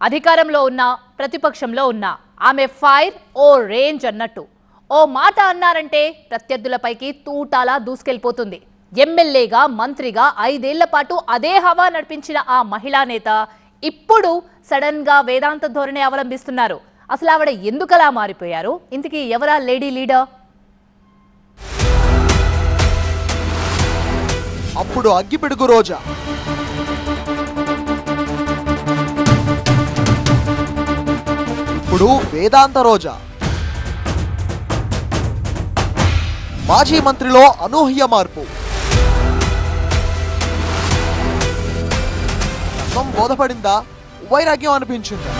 అధికారంలో ఉన్న ప్రతిపక్షంలో ఉన్న ఆమె ఫైర్ ఓ రేంజ్ అన్నట్టు ఓ మాట అన్నారంటే ప్రత్యర్థులపైకి తూటాలా దూసుకెళ్లిపోతుంది. ఎమ్మెల్యేగా మంత్రిగా 5 ఏళ్ల పాటు అదే హవా నడిపించిన ఆ మహిళా నేత ఇప్పుడు సడన్ గా వేదాంత ధోరణి అవలంబిస్తున్నారు. అసలు ఆవిడ ఎందుకలా మారిపోయారు? ఇంతకీ ఎవరా లేడీ లీడర్? అప్పుడు అగ్గిపెడుగు రోజా, ఇప్పుడు వేదాంత రోజా. మాజీ మంత్రిలో అనూహ్య మార్పు. తత్వం బోధపడిందా, వైరాగ్యం అనిపించిందా?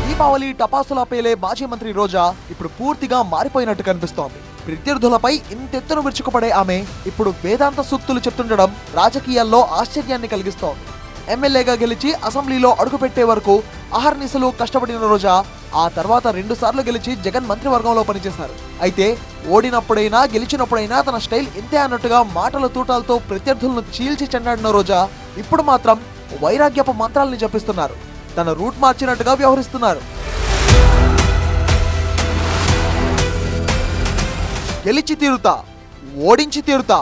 దీపావళి టపాసులా పేలే మాజీ మంత్రి రోజా ఇప్పుడు పూర్తిగా మారిపోయినట్టు కనిపిస్తోంది. ప్రత్యర్థులపై ఇంతెత్తున విరుచుకుపడే ఆమె ఇప్పుడు వేదాంత సూక్తులు చెప్తుండడం రాజకీయాల్లో ఆశ్చర్యాన్ని కలిగిస్తోంది. ఎమ్మెల్యేగా గెలిచి అసెంబ్లీలో అడుగుపెట్టే వరకు అహర్నిశలు కష్టపడిన రోజా ఆ తర్వాత 2 సార్లు గెలిచి జగన్ మంత్రివర్గంలో పనిచేశారు. అయితే ఓడినప్పుడైనా గెలిచినప్పుడైనా తన స్టైల్ ఇంతే అన్నట్టుగా మాటల తూటాలతో ప్రత్యర్థులను చీల్చి చెండాడిన రోజా ఇప్పుడు మాత్రం వైరాగ్యపు మంత్రాల్ని జపిస్తున్నారు. తన రూట్ మార్చినట్టుగా వ్యవహరిస్తున్నారు. గెలిచి తీరుతా, ఓడించి తీరుతా,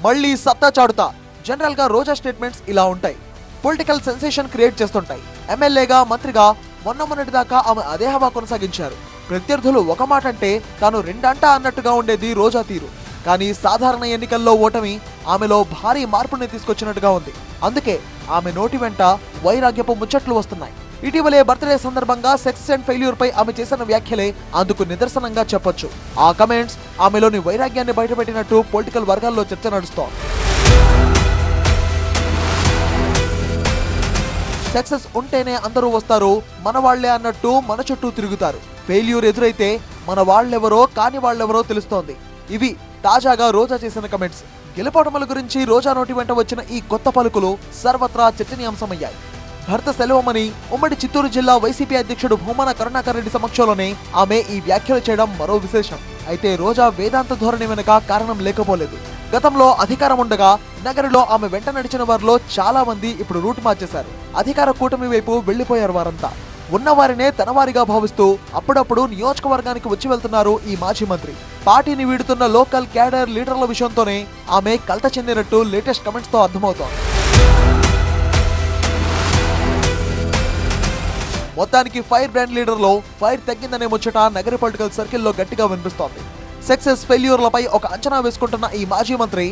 మళ్ళీ సత్తా చాడుతా. జనరల్ గా రోజా స్టేట్మెంట్స్ ఇలా ఉంటాయి. పొలిటికల్ సెన్సేషన్ క్రియేట్ చేస్తుంటాయి. ఎమ్మెల్యేగా మంత్రిగా మొన్నటిదాకా ఆమె అదే హవా కొనసాగించారు. ప్రత్యర్థులు ఒక మాట అంటే తాను 2 అంటా అన్నట్టుగా ఉండేది రోజా తీరు. కానీ సాధారణ ఎన్నికల్లో ఓటమి ఆమెలో భారీ మార్పుని తీసుకొచ్చినట్టుగా ఉంది. అందుకే ఆమె నోటి వెంట వైరాగ్యపు ముచ్చట్లు వస్తున్నాయి. ఇటీవలే బర్త్డే సందర్భంగా సెక్స్ అండ్ ఫెయిల్యూర్ పై ఆమె చేసిన వ్యాఖ్యలే అందుకు నిదర్శనంగా చెప్పొచ్చు. ఆ కమెంట్స్ ఆమెలోని వైరాగ్యాన్ని బయటపెట్టినట్టు పొలిటికల్ వర్గాల్లో చర్చ నడుస్తోంది. సక్సెస్ ఉంటేనే అందరూ వస్తారు, మన వాళ్లే అన్నట్టు మన చుట్టూ తిరుగుతారు. ఫెయిల్యూర్ ఎదురైతే మన వాళ్ళెవరో కాని వాళ్ళెవరో తెలుస్తోంది. ఇవి తాజాగా రోజా చేసిన కమెంట్స్. గెలుపోటముల గురించి రోజా నోటి వెంట వచ్చిన ఈ కొత్త పలుకులు సర్వత్రా చర్చనీయాంశమయ్యాయి. భర్త సెలవుమని ఉమ్మడి చిత్తూరు జిల్లా వైసీపీ అధ్యక్షుడు భూమన కరుణాకర్ రెడ్డి సమక్షంలోనే ఆమె ఈ వ్యాఖ్యలు చేయడం మరో విశేషం. అయితే రోజా వేదాంత ధోరణి వెనుక కారణం లేకపోలేదు. గతంలో అధికారం ఉండగా నగరిలో ఆమె వెంట నడిచిన వారిలో చాలా మంది ఇప్పుడు రూట్ మార్చేశారు. అధికార కూటమి వైపు వెళ్లిపోయారు. వారంతా ఉన్నవారినే తనవారిగా భావిస్తూ అప్పుడప్పుడు నియోజకవర్గానికి వచ్చి వెళ్తున్నారు ఈ మాజీ మంత్రి. పార్టీని వీడుతున్న లోకల్ క్యాడర్ లీడర్ల విషయంతోనే ఆమె కలత చెందినట్టు లేటెస్ట్ కమెంట్స్ తో అర్థమవుతోంది. మొత్తానికి ఫైర్ బ్రాండ్ లీడర్ లో ఫైర్ తగ్గిందనే ముచ్చట నగర పొలిటికల్ సర్కిల్లో గట్టిగా వినిపిస్తోంది. సక్సెస్ ఫెయిల్యూర్లపై ఒక అంచనా వేసుకుంటున్న ఈ మాజీ మంత్రి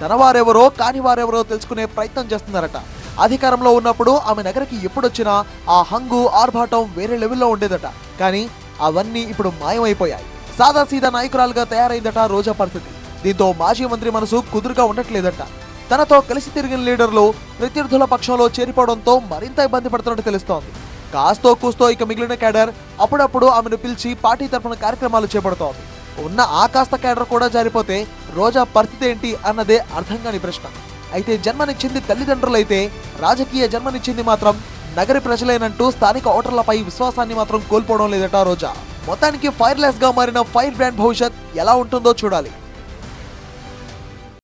తన వారెవరో కాని వారెవరో తెలుసుకునే ప్రయత్నం చేస్తున్నారట. అధికారంలో ఉన్నప్పుడు ఆమె నగరికి ఎప్పుడొచ్చినా ఆ హంగు ఆర్భాటం వేరే లెవెల్లో ఉండేదట. కానీ అవన్నీ ఇప్పుడు మాయమైపోయాయి. సాదాసీదా నాయకురాలుగా తయారైందట రోజా పరిస్థితి. దీంతో మాజీ మంత్రి మనసు కుదురుగా ఉండట్లేదట. తనతో కలిసి తిరిగిన లీడర్లు ప్రత్యర్థుల పక్షంలో చేరిపోవడంతో మరింత ఇబ్బంది పడుతున్నట్టు తెలుస్తోంది. కాస్తో కూస్తో ఇక మిగిలిన క్యాడర్ అప్పుడప్పుడు ఆమెను పిలిచి పార్టీ తరఫున కార్యక్రమాలు చేపడుతోంది. ఉన్న ఆ కాస్త క్యాడర్ కూడా జారిపోతే రోజా పరిస్థితి ఏంటి అన్నదే అర్థం కాని ప్రశ్న. అయితే జన్మనిచ్చింది తల్లిదండ్రులైతే రాజకీయ జన్మనిచ్చింది మాత్రం నగరి ప్రజలేనంటూ స్థానిక ఓటర్లపై విశ్వాసాన్ని మాత్రం కోల్పోవడం లేదట రోజా. మొత్తానికి ఫైర్లెస్ గా మారిన ఫైర్ బ్రాండ్ భవిష్యత్ ఎలా ఉంటుందో చూడాలి.